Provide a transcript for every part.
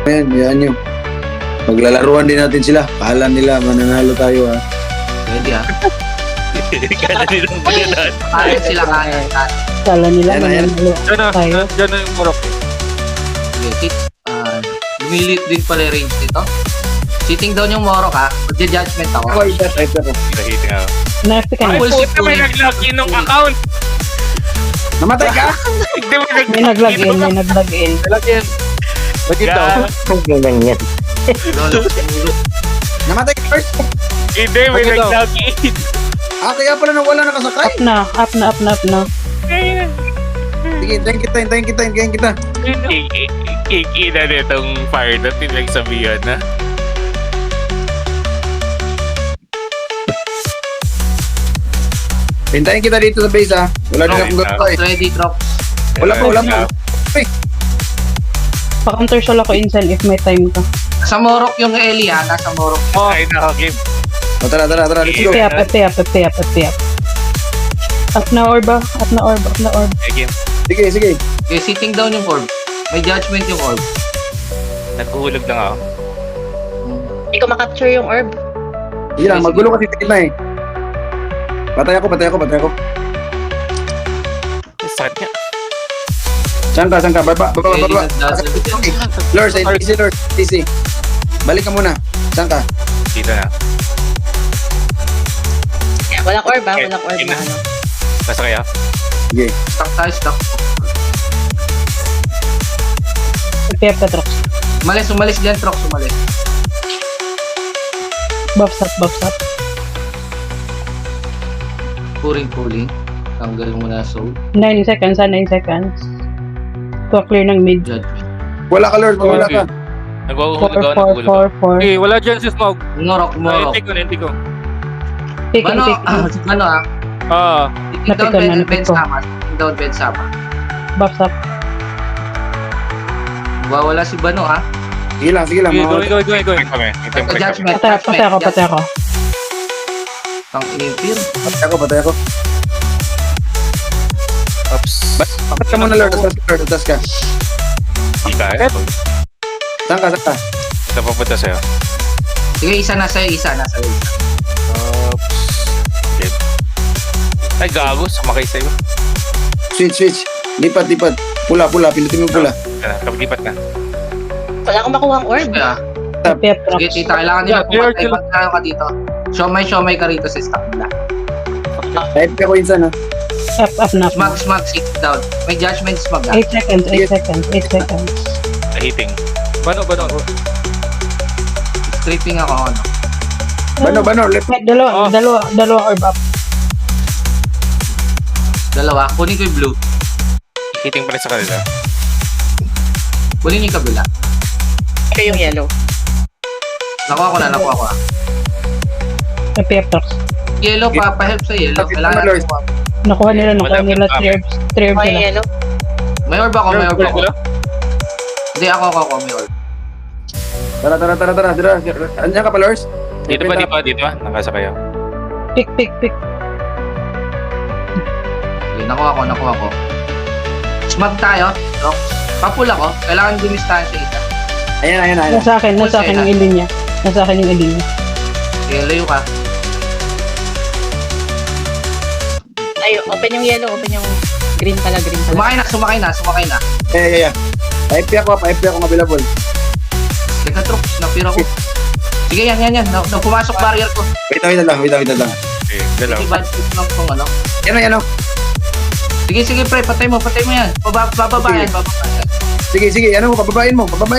Ayan, yan nyo. Maglalaruan din natin sila. Kahala nila, mananalo tayo ha. Pwede ah. Kala nilang maganan. Kaya sila kaya. Kala nila Ayan, ayan. mananalo Diyan na, tayo. diyan na yung Morok. Sige, sit. Lumilit din pala yung range nito. Sitting down yung Morok ha. Magja-judgment ako. Ay, ito. Nahiting ako. Na-FP ka na. Full Puta, sit may ulit. nag-login ng account. Namatay ka? Hindi mo May nag-log in, may nag-log in. Nalagyan. Bakit daw? Lolo, ulo. Namatay ka first? Hindi, may Bakit daw? nag-login. Kaya pala nawala nakasakay. Up na. Sige, hintayin kita. Kikina nitong fire na pinagsabihan na. Hintayin kita dito sa base ha. Wala din Okay, akong gagawa eh. Ready, drop. Wala pa. Pa-counter solo ko insan if may time ka. Sa Morok yung Eli ha. Nasa Morok. Oh, ay naka-game. O, tara, let's go. FP up. Up na orb. Game. Sige. Okay, sitting down yung orb. May judgment yung orb. Nagkuhulog lang ako. Hindi ko makapture yung orb. Sige lang, magulo kasi tigil na eh. Patay ako. Sakit nga. Saan ka? Baba. Eli nagdadal. Lord, easy. Balik ka muna. Saan ka? Dito na. Walang orb ah, walang orb Game na na. ano. Basta kaya? Sige. Stop tayo, stop. FP up ka trucks. Umalis dyan, Trox. Umalis. Buffs up. Puring. Tanggal mo na soul. 9 seconds. To clear ng mid. Judgment. Wala ka, Lord. Wala ka. Nagwahuhulog ako. 4. Eh, wala dyan si Smoke. Morok. Hindi ko. Pick Ano ah. Ah, Sitting down, Napikon na, Ben napikon. Sama. Sitting down, Ben Sama. Buffs up. Wala si Bano ah. Sige lang. sige, go. Hintay kami. Hintay mo rin kami. Patay ako. Pang impir. Patay ako. Oops. Bakit ka muna, Lord? Atas ka. Hindi ka. Saan ka? Ito papunta sa'yo. Sige, isa na sa'yo. Oops. Game. Ay, gago. Sumakay sa'yo. Switch. Lipat. Pula. Pinutin mo pula. Kapaglipat na. Wala akong makuhang orb. Sige ah. FP up Sige, trucks. tita. Kailangan nila Yeah, clear, pumatay. Pagkano ka dito. Siomay ka rito sa stock nila. Type ka ko insan ha. Up na. Smug, sit down. May judgment smug ah. 8 seconds. Nahiting. Bano. Stripping ako. Ano. Bano. Left. Dalawa orb up. Dalawa. Kunin ko yung blue. Hiting pa rin sa kanila. Kunin yung kabila. Ito yung yellow. Nakuha ko na ah. FP up trucks. Yellow pa. Pa-help sa yellow. Okay, Kailangan Lord. natin Nakuha nila Wala 3 orbs. 3 orbs May sila. yellow. May orb ako. Hindi, ako. May orb. Tara. Andiyan ka pa, Lord? Dito pa. Nakasakay ako. Pick. Okay, nakuha ko. Smug tayo. Rock. Papul ako. Kailangan dumistansya isa. Ayan. Nasa akin yung ilin niya. Okay, layo ka. Ay, open yung yellow, open yung green pala. Sumakay na. Yeah. Type ako available. Teka, Trox. Napira ko. Sige, yan. Pumasok barrier ko. Wait lang. Okay, dalaw. Sige, bad trip lang tong ano. Yan o. Sige, pre. Patay mo yan. Bababa yan. Sige. Pababain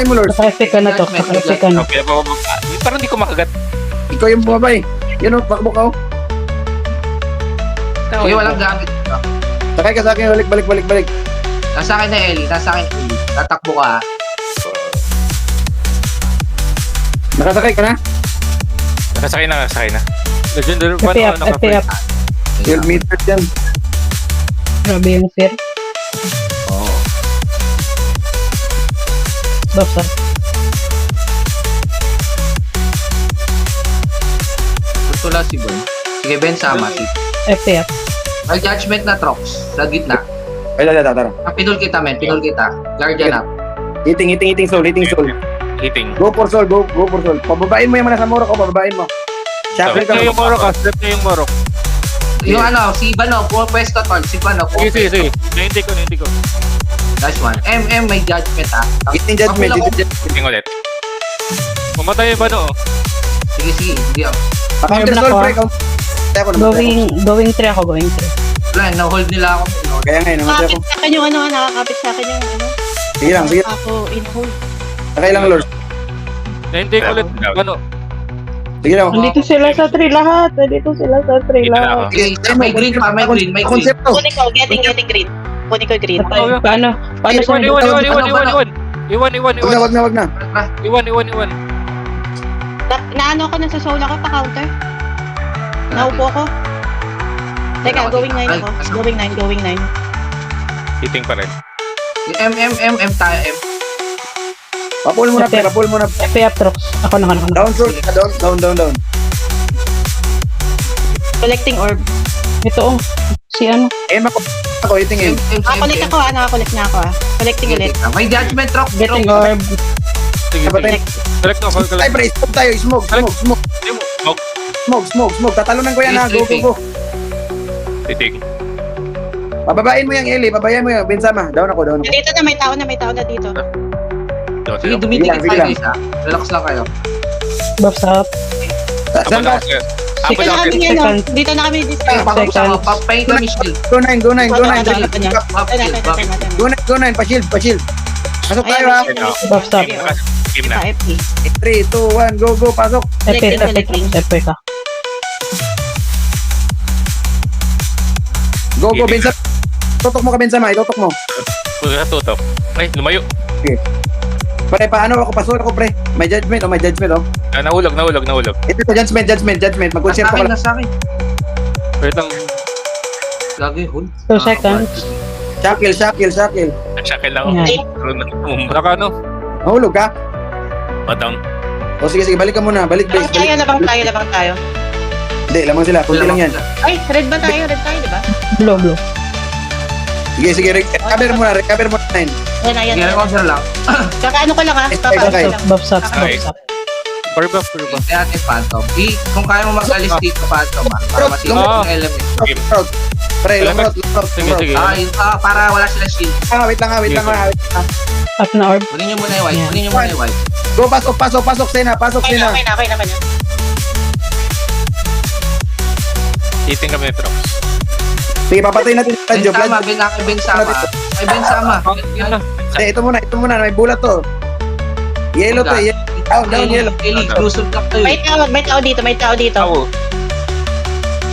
mo, Lord. Naka-FP ka na to. Okay, parang di ko makagat. Ikaw yung bumabay. Yan o, pakbo ka o. Sige, walang gamit. Sakay ka sa akin, balik. Nasa akin na Ellie. Tatakbo ka ha. Nakasakay ka na? Nakasakay na. Legendary. FP up. 12 meters yan. Grabe yung fear. Oo. Buffs up. Gusto si Boy. Sige, Ben, sama. FP up. May judgment na Trox. Sa gitna. Ay, tara. Pinul kita. Guardian up. Eating soul. Hitting. Go for soul, go for soul. Pababain mo yung mga nasa Morok ko, pababain mo. Shuffle Slip ka. na yung Morok, slip na yung Morok. Yung ano, si Bano, pwesto tol. Si Bano, Sige, sige. Nahinti ko. Dash 1. MM, may judgment ha. Hitting judgment, Papula ko. hitting judgment. Hitting ulit. Mamatay yung Bano. Sige, hindi ako. Counter Meron soul, ako. pre. Kaya ako namatay ako. Going 3 ako, going 3. Wala, na-hold nila ako. Kaya nga, namatay ako. Nakakapit sa akin yung ano, nakakapit sa akin yung ano. Sige lang, sige. Ako, in-hold. Sakay lang, Lord. Nahinti ko ulit. Bano. Sige lang. Nandito sila sa 3 lahat. Nandito sila sa 3 Dito na lahat. ako. Sige, may green pa, may green. Konsepto. Kunin ko, getting green. Kunin ko green. Patay. Paano siya Iwan. Wag na. Iwan. Naano ko, nasa soul ako, pa-counter. Naupo ko. Teka, going 9 ako. Going 9. Hitting pa rin. M tayo, M. Papul mo na, pre. Papul mo na. FP up trucks. Ako na. Down, soul. Down. Collecting orb. Ito si ano. Aim ako, hitting aim. Nakakolect ako nakakolect na ako Collecting ulit. May judgment rock. Getting orb. Sige. Napatay. Select na ako. Ay, pre, smoke tayo. Smoke. Tatalunan ko yan, ha. Go. Hitting. Pababain mo yung Eli. Pababain mo yung Bensama. Down ako. Dito na, may tao na dito. Sige, dumidikit Sige tayo lang. guys ha. Relax lang kayo. Buffs up. Saan ka? Dito na kami Second. ano. Dito na kami dito. Pag-usap ko, papayin kami shield. Go 9. Go 9. Shield. Pa-shield. Pasok tayo, ha. Buffs up. Game na. 3, 2, 1, go, pasok. FP ka. Go, Bensama. Tutok mo ka, Bensama. Itutok mo. Tutok. Ay, lumayo. Pre, paano ako? Pasok ako, pre. May judgment, oh. Nahulog. Ito, judgment. Mag-concert ko lang. Nasa akin. Wait lang. Gagi, hold. 2 seconds. Shackle. Shackle lang Yeah. ako. Naka ano? Mahulog ka? Matang. O sige, balik ka muna. Balik. Labang tayo. Hindi, lamang sila. Kunti lang yan. Ay, red ba tayo? Red tayo, di ba? Blue. Sige. Recover mo na. 9. Ayan. Sige, recover lang. Kaka ano ko lang ha? Okay. Buffs up. Barbuff. Kaya natin Phantom. Kung kaya mo mag-alis dito Phantom para masira Ah. yung element. Pre, long road. Sige. Para wala silang shield. Wait lang. Up na orb. Kunin nyo muna yung white. Yeah. Kunin nyo muna yung white. Go, pasok, Sena. Okay naman yun. Hitting kami ni Prox. Sige, papatay natin yung radyo. Bensama. Ay, Bensama. Yan na. Ito muna. May bulat to. Yellow to. Down, yellow. Ellie, exclusive lock to May tao dito. Tao.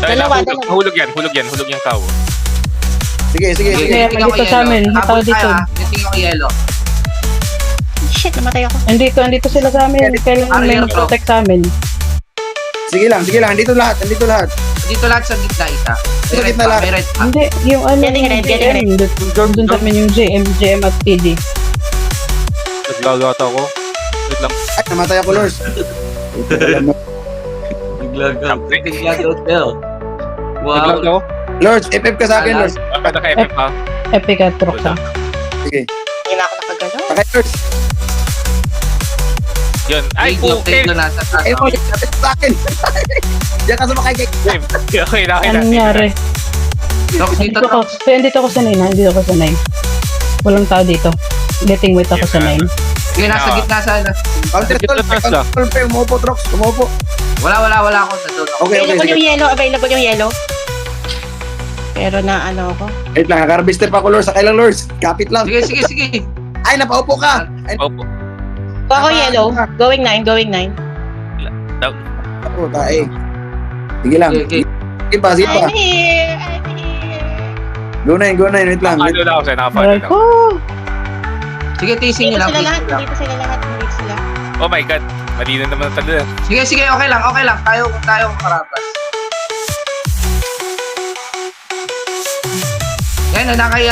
Dalawa. Hulog yan yung tao. Sige. Kaya dito sa amin. Ito dito. Tingin ko yellow. Shit, namatay ako. Andito sila sa amin. Kailangan may mag-protect sa amin. Sige lang. Andito lahat. Dito lahat sa gitna isa. Sa gitna lahat. May red pa. Hindi, yung ano, Getting yung red, getting JM. Doon sa amin yung JM at PD. Naglagata ako. Wait lang. Ay, namatay ako, Lors. Biglag hotel. Wow. Naglag ako. Lors, FF ka sa akin, Lors. Naka-FF ha. Epic at trucks ha. Sige. Hindi na ako nakagalaw. Sakay, Lors. Yun. Ay, Okay. okay. Nasa taas. Ay, mo, kapit sa akin. Diyan ka sumakay kay... Okay na. Anong nangyari? Rock dito, Dito ako. Kaya dito ako sa 9 ha. Dito ako sa 9. Walang tao dito. Getting weight ako sa 9. Sige, nasa gitna sana. Counter tol, pre. Umupo, Trox. Umupo. Wala ako. Nandun ako. Okay. Available yung yellow. Pero na ano ako. Wait lang, nakarbiste pa ako, Lors. Sakay lang, Lors. Kapit lang. Sige. Ay, napaupo ka. Ay, Opo. Ako yellow. Going 9. Ako, tae. Sige lang. Okay. Sige pa. I'm here. Go 9. Wait lang. Nakapalo na ako sa'yo. Nakapalo Aray na. ko. Sige, tising nyo lang. Dito sila lahat. Oh my God. Malina naman ang talo. Sige, okay lang. Tayo karapas. Yan, nakay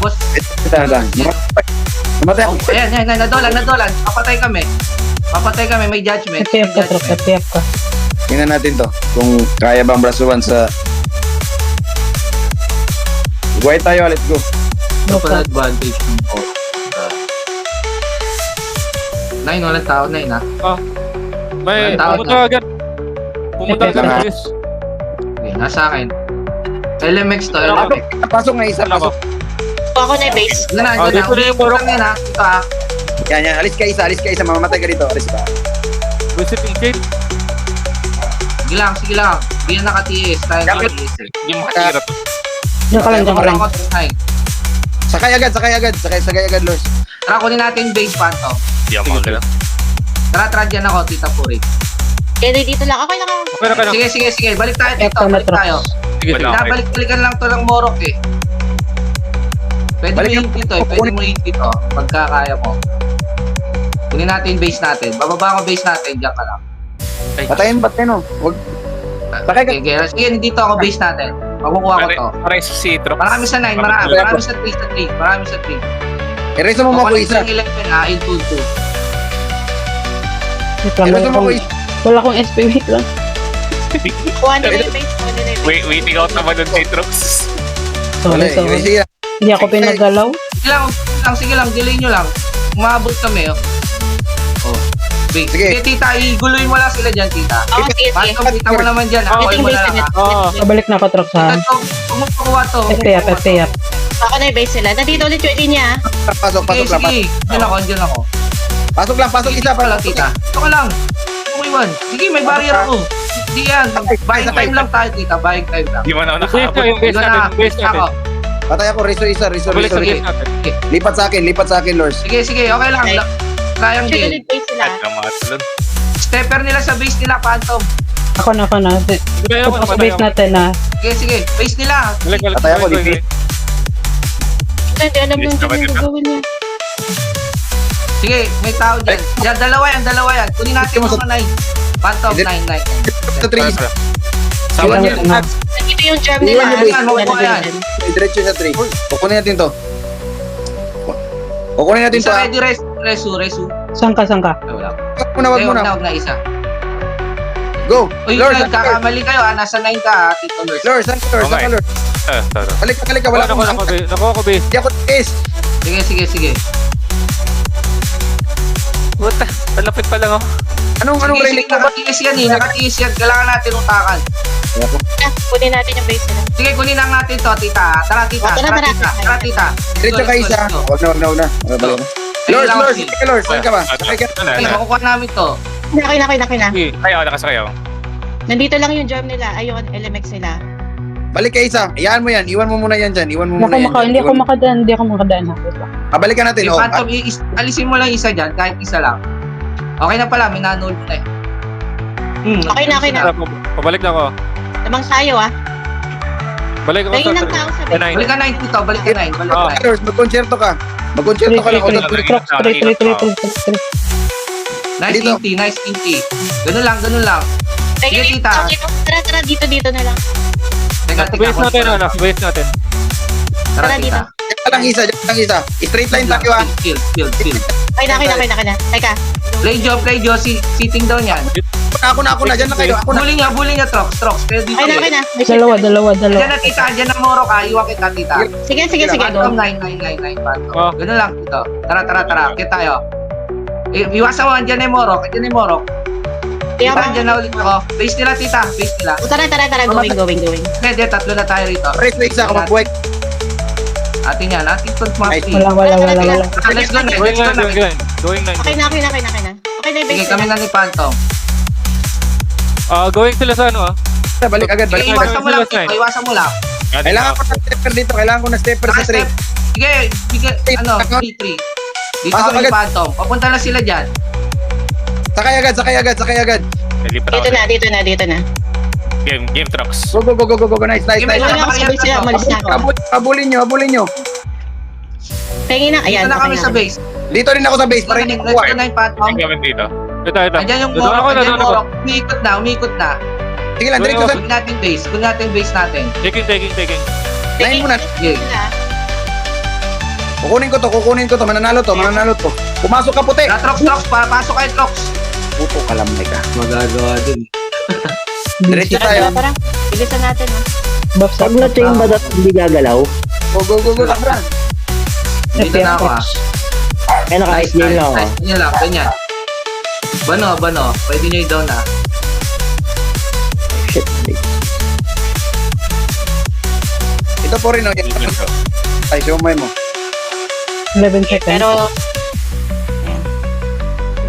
boss. Dahan. Namatay ako. Ayan, nadolan. Papatay kami, may judgment. FPF ka, Trox. FPF ka. Tingnan natin to. Kung kaya bang brasuan sa... White tayo, let's go. Buffs up. advantage. Nine, walang tao. Nine, ha? May Walang tao pumunta agad. Pumunta Ito agad. na. Yes. Okay, nasa akin. LMX to, LMX. Pasok na isa, pasok. Ako na yung base. Doon na, doon na. dito na yung Morok. Lang yan, ha? Ito, ha? Yan. Alis ka isa. Mamamatay ka dito. Alis ka. Visiting gate. Sige lang. Hindi na nakatiis. Tayo Dapat- nakatiis. Hindi mo makatira to. Diyan ka lang, diyan ka lang. Ako, nine. Sakay agad, Lors. Tara, kunin natin base Phantom. Hindi ako makakila. Tara, dyan ako, Tita Puri. Kaya dito lang. Okay lang. Okay na ka na. Sige. Balik tayo dito. Eto na, Balik tayo. Sige, sige. Wala. Okay. Balik-balikan lang to ng Morok, eh. Pwede mo Balikan- hint dito, eh. Pwede mo hint dito. Pagka kaya mo. Kunin natin base natin. Bababa ko base natin. Diyan ka lang. Patayin, no? Huwag. Sakay ka. Sige, dito ako base natin. Makukuha ko to. Pare si Trox. Marami sa 9, marami sa 3, Marami sa 3. Erase mo ako isa. 11, in 2. Wait lang, Erase mo ako isa. wala akong SP, wait lang. Kuha nila yung base. Kuha nila yung base. Waiting out naman nun si Trox. Wala, Sorry. erase yan. Hindi ako pinagalaw. Sige lang, delay nyo lang. Umabot kami, oh. Sige, Sige. tita, iguloy mo lang sila dyan, tita. Oo, sige. Phantom, kita mo naman dyan. Ito Ako, yung mo base na lang, nila. Oo. Pabalik na ako, Trox, ha? Ito, kung magpakuha to. FP up. Ako na yung base nila. Nandito ulit yung linya. Pasok lang. Sige, dyan ako. Pasok lang, isa. Ito lang, tita. Ito ka lang. Umiwan. Sige, may barrier ako. Hindi yan. Buying time lang tayo, tita. Buying time lang. Hindi mo na ako Base nakaabot. na yung base natin. Yung base natin. Ako. Patay ako, reso isa. Balik sa base natin. Lipat sa akin, Lors. Sige, okay lang. Okay. Triangle. Shoot ulit base nila. At ang mga talon. Stepper nila sa base nila, Phantom. Ako na. Patay ako, Tapos sa patay base ako. natin, ha? Sige. Base nila. Balik. Patay ako, Balik. dito. Hindi alam nung Base naman yung yun, gagawin niya. Sige, may tao dyan. Yan, dalawa yan. Kunin natin Ito mo mga 9. Phantom, 9. Sa 3 isa. Sama Iwan niyo. niyo na. Nandito yung charm Iwan nila. niyo base. Makukuha yan. Diretso sa 3. Kukunin natin to. Kukunin natin to. Isa ready, resu. Saan ka? Ay, wala. Wag muna. Huwag na isa. Go. Uy, Lors, kakamali kayo. Nasa 9 ka, Tito Lors. Lors. Okay. Lors. Tara. Balik ka. Wala akong Nakuha ko base. Hindi ako base. Sige. Puta, malapit pa lang ako. Anong railing mo ba? Nakatiis yan. Kailangan natin utakan. Kunin natin yung base nila. Sige, kunin lang natin to, tita. Tara, tita. Tara, tita. Diretso ka isa. Wag na. Balik na. Lors. Sige, Lors. Saan ka ba? Sakay ka. Okay, makukuha namin to. Okay na. Sige. Ayaw, nakasakay ako. Nandito lang yung charm nila. Ayun, LMX nila. Balik ka isa. Iyan mo yan. Iwan mo muna yan dyan. Hindi ako makadaan, ha? Wait lang. Balikan natin. Yung Phantom, alisin mo lang isa dyan, kahit isa lang. Okay na pala, may nanol na eh. Okay na. Pabalik na ako. Namang sayo Balik ako Tingin sa ng tao sa base. Nine. Balik ka 9 dito, balik ka 9. Lors, magkonsyerto ka. Magkonsyerto ka lang. Trox, 3. Nice kinti. Ganun lang. Sige, tita. Tara, dito na lang. Teka, Base natin, base natin. Tara, Tara, tita. Diyan lang isa. Straight line tayo ha. Kill. Okay na. Teka. Play Joe, sitting down yan. Ako na. Diyan na kayo. Ako na. Bully niya, Trox. Pero dito. Okay na. Dalawa. Diyan na, tita. Diyan na Moro ka. Iwan kita, tita. Sige. Phantom Go. 9. Phantom. Oh. Ganun lang dito. Tara. Kita tayo. Iwasan mo, andyan na yung Moro. Kaya Tita, andyan na ulit ako. Base nila, tita. Tara. Going. Hindi, tatlo na tayo rito. Race isa ako magbuhay. Atin yan. Atin kung mati. Wala. Let's go na. Going nine. Okay na. Okay na yung Sige, base kami nila. na ni Phantom. Going sila sa ano Balik agad. Sige, iwasan mo lang. Tito. Iwasan mo lang. Kailangan ko ng stepper dito. Kailangan ko ng stepper sa 3. Sige, D3. Dito Pasok kami ni agad. Phantom. Papunta na sila dyan. Sakay agad. Lipat ako. Dito na. Game Trox. Go. Nice. Sige, may Wala ako sa base nila. Umalis na ako. Habulin nyo. Tingin na. Dito Ayan. na kami okay sa base. Dito rin ako sa base para hindi Let's kukuha. go na yung Phantom. Game kami dito. Ito. Andyan yung Doon Moro. ako. Umikot na. Sige lang, dito sa... Kunin natin base natin. Taking. Nahin mo na. Sige. Kukunin ko to. Mananalo to. Pumasok ka puti. Trox. Pasok kayo, Trox. Puto kalamay ka. Magagawa din. Diretso tayo. Tara. Bilisan natin. Buff sa Pag na-chain ba dapat hindi gagalaw? Go. Labran. Dito na ako ah. Eh, naka-ice game lang ako. Ganyan lang, ganyan. Bano. Pwede nyo i-down na. Shit. Ito po rin, oh. Ay, siumay mo. 11 seconds. Pero,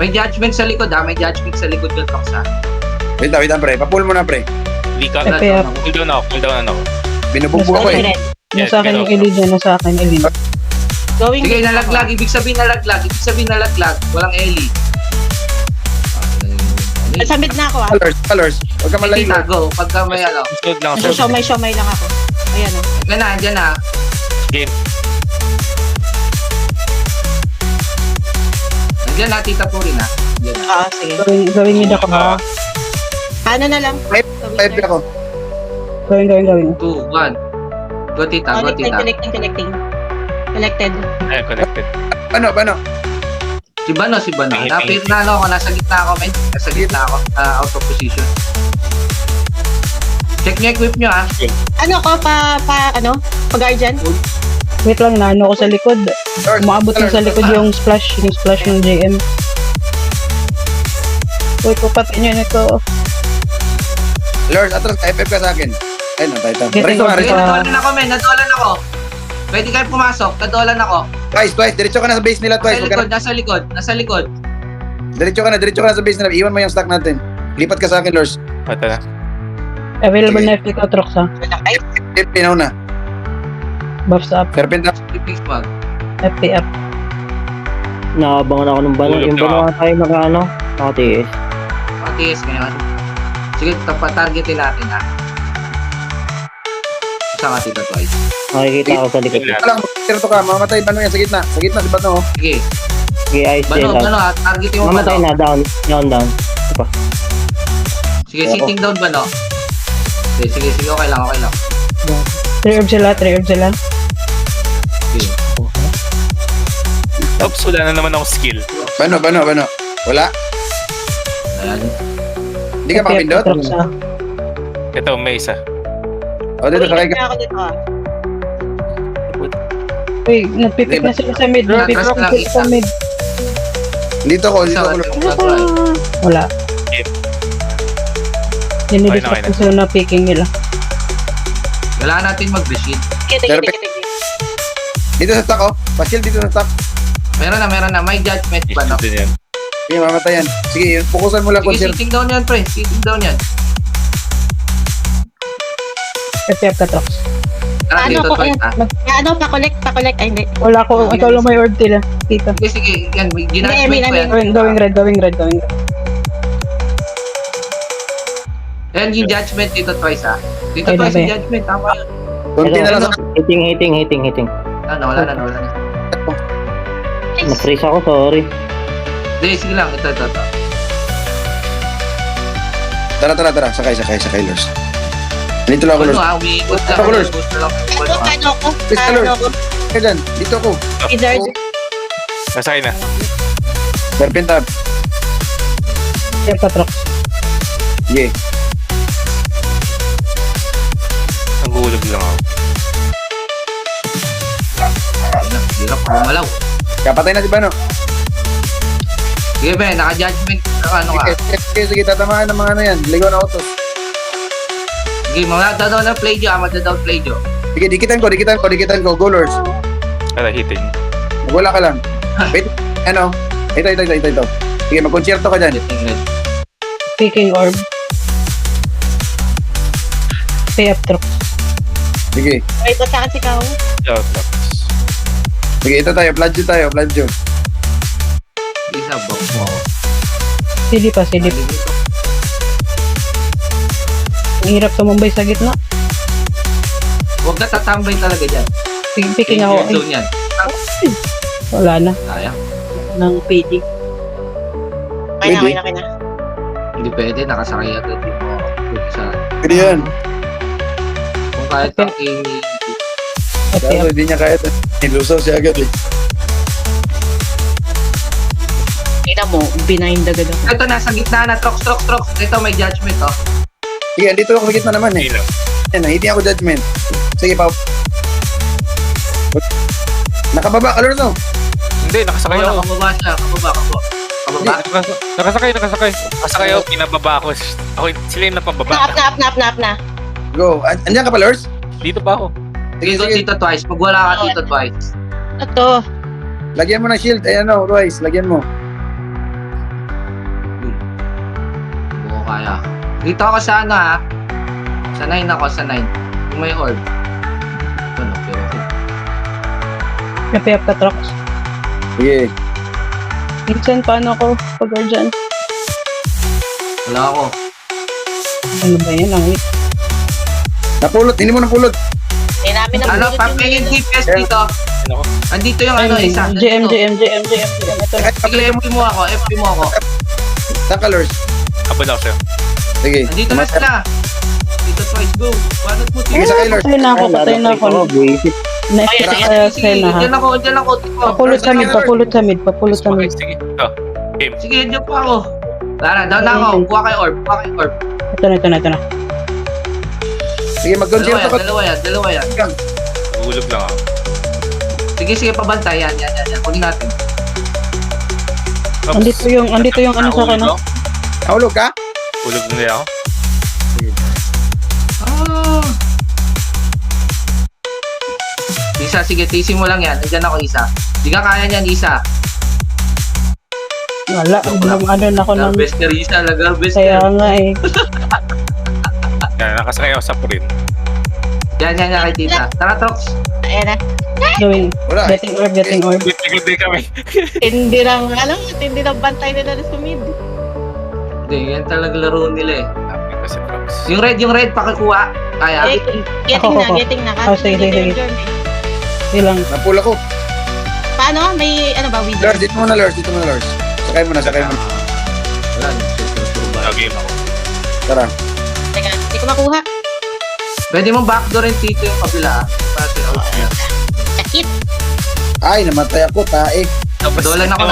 May judgment sa likod ha. May judgment sa likod yung Trox ha. Wait lang, pre. Papull mo na, pre. Hindi ka. FP up. Cool down ako. Binubugbog ako, eh. red. Nasa akin yung elite niya, nasa akin elite. Going Sige, green. nalaglag. Ibig sabihin nalaglag. Walang Ellie. Sa mid na ako ah. Colors. Huwag ka malayo. Kita, go. Pagka may ano. Sunod lang. Nasa siomay lang ako. Ayan o. Andyan na. Game. Andyan na, tita po rin ha. Andyan na. Sige. Gawin mid ako ha. Ano na lang? Type ako. Gawin. 2, 1. Go tita. Collecting. Collected. Ayan, connected. Ano? Si Bano. Napit na ako. Nasa gitna ako, men. Out of position. Check nyo equip nyo ha. Ano ko pa-guardian? Wait lang, naano ko sa likod. Umaabot na sa likod yung splash ng JM. Uy, kupatay nyo nito. Lord, atras, FF ka sa akin. Ayun, Titan. Getting Resto ka, over. Sige, nadolan ako, men. Nadolan ako. Pwede kayo pumasok. Nadolan ako. Twice. Diretso ka na sa base nila, twice. Huwag ka na- Nasa likod. Diretso ka na sa base nila. Iwan mo yung stock natin. Lipat ka sa akin, Lord. Ito na. Available na FP ko, Trox ha. Pinaw na. Buffs up, Serpent up. Fix mag. FP up. Nakabangan ako ng bala. Hulog Yung na bala tayo nakatiis. Matiis ngayon. Sige, targetin natin ha. Isa nga tita twice. Nakikita ako sa likod. Alam, tirato ka. Mamatay. Bano yan? Sa gitna si Bano. Oh. Sige. Okay, ayos Bano yan. ha. Targetin mo Mamatay Bano. na, down. Sige, sitting down Bano. Sige. Okay lang. 3 herbs sila. Sige. Oops, wala na naman akong skill. Bano. Wala. Ayan. Hindi ka makapindot? Trox ha. Ito, may isa. O, dito, sakay ka. Ako dito ah. Uy, nagpipik na sila sa mid. Nagpipik na sila sa mid. Dito ako. Isa Lord. nga try. Wala. Yep. Dinidistract Okay na. sila na picking nila. Wala natin mag-shield. Kitik. Dito sa stock, oh. Pasyal dito sa stock. Meron na. May judgment Bano. Din yan. Sige, mamatay yan. Sige, fokusan mo lang Sige, concert. sitting down yan, pre. Sitting down yan. FP up ka, Trox. Tara, dito twice ha. Pa-collect. Ay, hindi. Wala ko, ikaw lang may orb tila. Tita. Sige. Yan, may Hindi, ginagment ko yan. Going red. Yan yung judgment dito twice ha. Dito Okay na twice ba yung yan? judgment. Tama yun. Kunti na lang sa... Hitting. Wala na. Na-freeze ako, sorry. Hindi, sige lang. Ito. Tara. Sakay, Lord. Dito lang ako, Ano Lord. ha, umiikot lang. Ako, Lord. Umiikot lang. Ano ko? Kaya dyan. Dito ako. Wizard. Nasakay na. Serpent up. FP up ka, Trox. Sige. Nagulog lang ako. Hirap bumalaw. Kapatay na si Bano. Sige, be, naka-judgment. Ano ka? Sige, tatamaan ng mga ano yan. Ligaw na autos. Sige, magdadaw na play nyo. Magdadaw play nyo. Sige, dikitan ko. Go, Lords. Kala hitting. Wala ka lang. Wait, ano? Ito. Sige, mag-concerto ka dyan. Getting red. Picking orb. FP up, Trox. Sige. Wait, basta kasi ikaw. Sige, ito tayo. Pladjo. Isa, box mo ako. CD pa. Ang hirap tumambay sa gitna. Huwag ka tatambay talaga dyan. Picking ako. Danger zone yan. Wala na. Sayang. Ng PD. Okay na. Hindi pwede. Nakasakay agad yung mga sa... Pwede yan. Kung kahit ang FP Kaya up. hindi niya kaya. Nilusaw siya agad eh. Kita mo, binayin agad ako. Ito, nasa gitna na. Trox. Ito, may judgment, oh. Sige, andito ako sa gitna naman eh. Hindi lang. Yan, hindi ako judgment. Sige, Pao. Nakababa ka, Lord, no? Hindi, nakasakay Oo, ako. nakababa siya. Kababa. Pababa. Nakasakay. Asa kayo, pinababa ako. Ako, sila yung napababa. Na. Go. Andiyan ka pa, Lors? Dito ba ako? Sige, go Tito Twice. Pag wala ka Tito Twice. Ito. Lagyan mo ng shield. Ayan o, Royce. Lagyan mo. Hindi ko kaya. Dito ako sa ano ha. Sa 9 ako, sa 9. Kung may orb. Ito na, pero ako. Napiap ka, Trox. Sige. Minsan, paano ako pag dyan? Wala ako. Ano ba yan? Ang weak. Napulot. Hindi mo napulot. Eh, namin na Ano, papingin DPS dito. Ano ko? Andito yung ano, isa. GM. Ito na. Sige, FP mo ako. Saan ka, Lors? Abol ako sa'yo. Sige. Andito na sila. Tito Twice, go. Paano mo Sige, Tito? sakay, Lors. Patay na ako. Buisit. Kaya Sige, na ha. dyan ako, Tito. Papulot sa mid. Sige. Ito. Sige, dyan po ako. Tara, down na ako. Kuha kayo orb. Ito na. Sige, mag-concierto ka. Dalawa yan. Nagugulog lang ako. Sige, pabantay. Yan. Kunin natin. Oops. Andito yung ano sa akin, no? Nahulog ka? Ulog na niya ako. Isa, sige, tisin mo lang yan. Nandiyan ako, Isa. Di ka kaya niyan, Isa. Wala. Ano na ako ng... Garbester, Isa. Kaya Garbester. nga eh. Yan, nakasakay ako sa purin. Yan, kay Tita. Tara, Trox. Ayan na. Gawin. Wala. Getting orb. Bitigod din kami. Tindi ng bantay nila sa mid. Hindi, yan talaga laro nila eh. Lapit na si Prox. Yung red, pakikuha. Kaya. Eh, getting na. Oh, sige. Ilang. Napula ko. Paano? May ano ba? Lors, dito mo na, Lors. Sakay mo na. Wala, Nag-game ako. Tara. Teka, hindi ko makuha. Pwede mo backdoor rin Tito yung kabila. Para sa out niya. Sakit. Ay, namatay ako, tae. Dolan ako.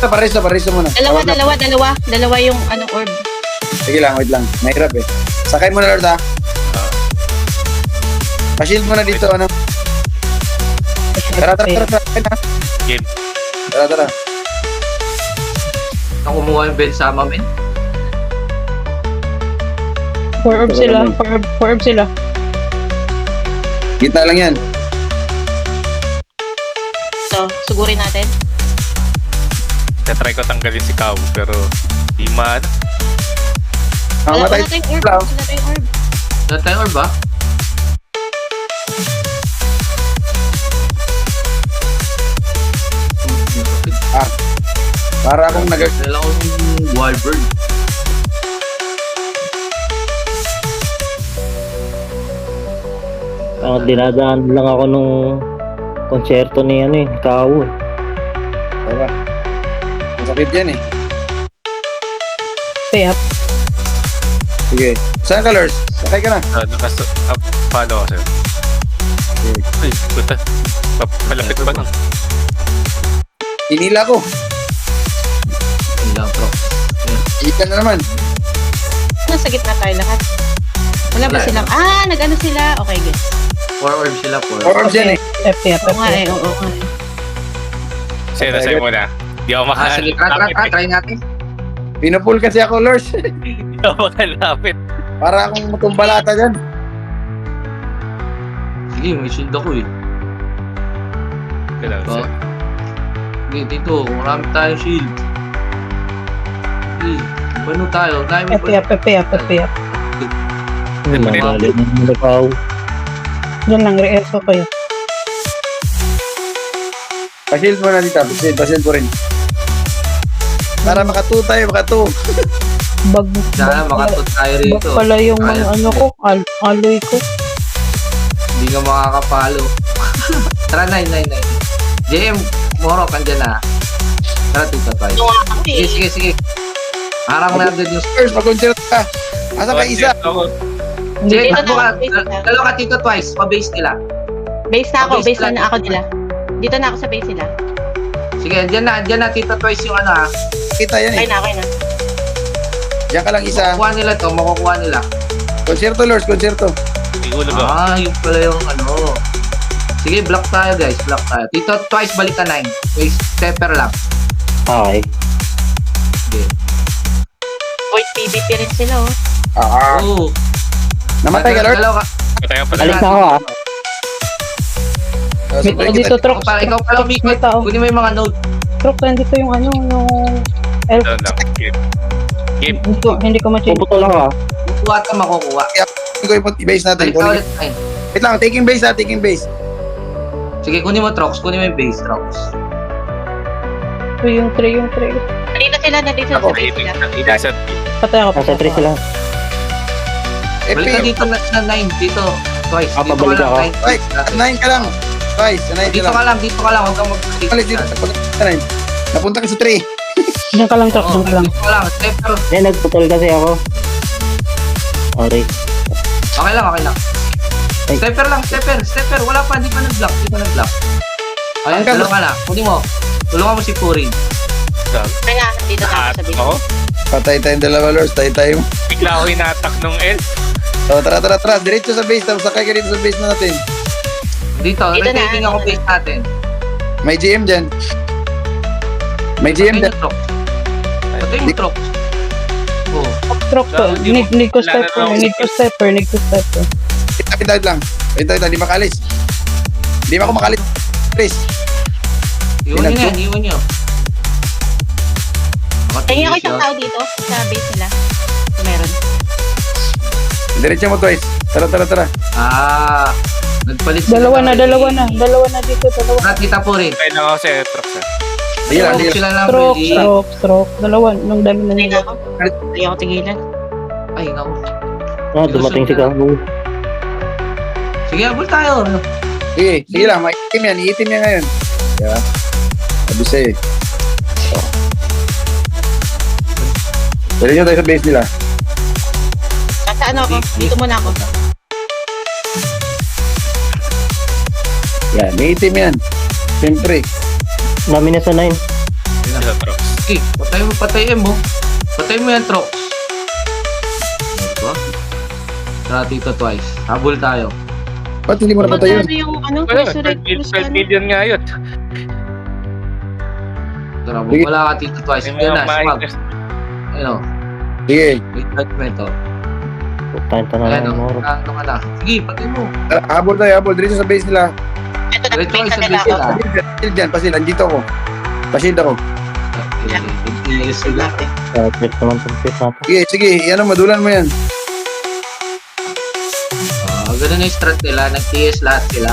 Parisa muna. Dalawa yung anong orb. Sige lang, wait lang. Mahirap eh. Sakay mo na, Lord, ha? Pa-shield mo na dito, ano? Tara. Game. Tara. Ako kumuha yung bed sa amin. 4 orb sila. 4 orb sila. Gitna lang yan. So, sugurin natin. Try ko tanggalin si Kao, pero di man. Wala Matay. tayong orb. Wala tayong orb ba? Para akong Dala ko yung wild bird. Dinadaan lang ako nung konserto ni Kao. Diba? Masakit yan eh. Stay up. Sige. Saan ka, Lors? Sakay ka na. Follow ako sa'yo. Ay, puta. Malapit pa lang. Inila ko. Yun lang, Prox. Ikan na naman. Nasa gitna tayo lahat. Wala ba Wala. silang... nag-ano sila? Okay, guys. 4 orb sila, 4. Orbs yan eh. FP. Oo nga eh, oo nga eh. Sa'yo muna. Di ako Sige, try natin. Pinupul kasi ako, Lors. Di ako makalapit. Para akong matumbalata dyan. Sige, may shield ako eh. Kailangan Oh. sa'yo. Sige, dito, marami tayong shield. Sige, bano tayo? FP up. Malalim ng Kao. Diyan lang, re-echo kayo. Pa-shield mo na dito. Pa-shield ko rin. Para makatu tayo. Bag Sana makatot tayo bag rito. pala yung Kaya- mga ano ko, alloy ko. Hindi ka makakapalo. Tara, 9. JM, Moro, kandyan na. Tara, Tito Twice. Sige. Harang na agad yung... Lors, mag-concert ka. Asa ka isa? Sige, Dito takbo ka. na ako, base na. Dalawa ka, Tito Twice. Pa-base nila. Base na ako. Base Base lang. na ako nila. Dito na ako sa base nila. Sige, dyan na, Tito Twice yung ano ha. Kita yan eh. Okay na. Diyan ka lang isa. Makukuha nila. Concerto, Lors. Concerto. Igulog ako. Yung pala yung ano. Sige, block tayo guys. Tito Twice, balik ka 9. Wait, stepper lang. Okay. Sige. Void PvP rin sila, oh. Oo. Namatay ka, Lord? Dalawa ka. Patay ka pala. Alis na ako ah. May tao dito, Trox. Ikaw pala umikot. May tao. Kunin mo yung mga note. Trox, nandito yung ano, yung elf. Doon lang. Game. Hindi ko ma-change. Puputol ako ah. Kukuha at makukuha. Hindi ko yung base natin. Balik ka ulit. Ay. Wait lang, taking base ha, taking base. Sige, kunin mo Trox. Kunin mo yung base, Trox. Ito yung tray. Nandito sila, nandito Ako. sa base sila. Inasat. Patay ako. Nasa 3 sila. Balik ka FP, dito na 9. Dito. Twice. Ah, Dito ka pabalik lang. ako. Nine. Ay, 9 ka lang. Guys, 9 ka Dito lang. ka lang. Dito ka lang. Huwag kang mag-click. Alis dito, napunta ka sa 9. Napunta ka sa 3. Diyan ka lang, Trox. Diyan ka lang. Dito ka lang. Stepper. Hindi, nagputol kasi ako. Sorry. Okay lang, okay lang. Ay. Stepper. Wala pa. Di pa nag-block. Ayan, Hanggang- tulungan ka na. Kunin mo. Tulungan mo si Purin. Kaya, nandito na ako sa base. Ako? Patay tayong dalawa, Lord. Patay tayo. Bigla ako hinatak nung elf. So, tara. Diretso sa base. Tapos sakay ka dito sa base natin. Dito, Dito na. retaining ako base natin. May GM dyan. May GM Patay dyan. mo, Trox. Patay mo, Trox. Oh. Trox, need ko stepper. Need ko stepper. Wait lang. Di makalis. Di ako makalis. Please. Iwan nyo na yan, iwan nyo. Tingin ako isang tao dito sa base nila. Kung meron. Diretso mo, Twice. Tara. Ah, nagpalit sila. Dalawa na dito. Nakita po rin. Kaya na ako sa Trox. Sige lang. Sila lang Trox. really. Dalawa. Nung dami na Tingin nila. ako. Ayaw ko tigilan. Ay, naku. Ah, dumating si Kamu. Sige, abol tayo. Sige lang. Maiitim yan. Iitim yan ngayon. Yeah. Sabi sa'yo. Diretso tayo sa base nila. Nasa ano ako? Dito muna ako. Yan. Iitim yan. Siyempre. Namin na sa 9. Sa Trox. Sige, patayin mo. Patayin mo yan, Trox. Diba? Tara dito twice. Habol tayo. Ba't hindi mo napatay yun? Magkano yung ano? Wala, Resurrect 12 million nga yun. Tara, Sige. wala ka dito twice. Yung Yan na, mga smag. ma-interest. Ano, Sige. may judgment, oh. Tayo na Ayan, lang oh. moro. Ano ka na. Sige, patayin mo. Tara, habol tayo. Diretso sa base nila. Ito na, Diretso kayo base sa na nila base ako. nila. Pasil dyan. Pasil. Andito ako. Pasil ako. Yes, sila. Trip naman itong trip natin. Sige. Yan o. Madulan mo yan. Ganun yung strat nila. Nag-TS lahat sila.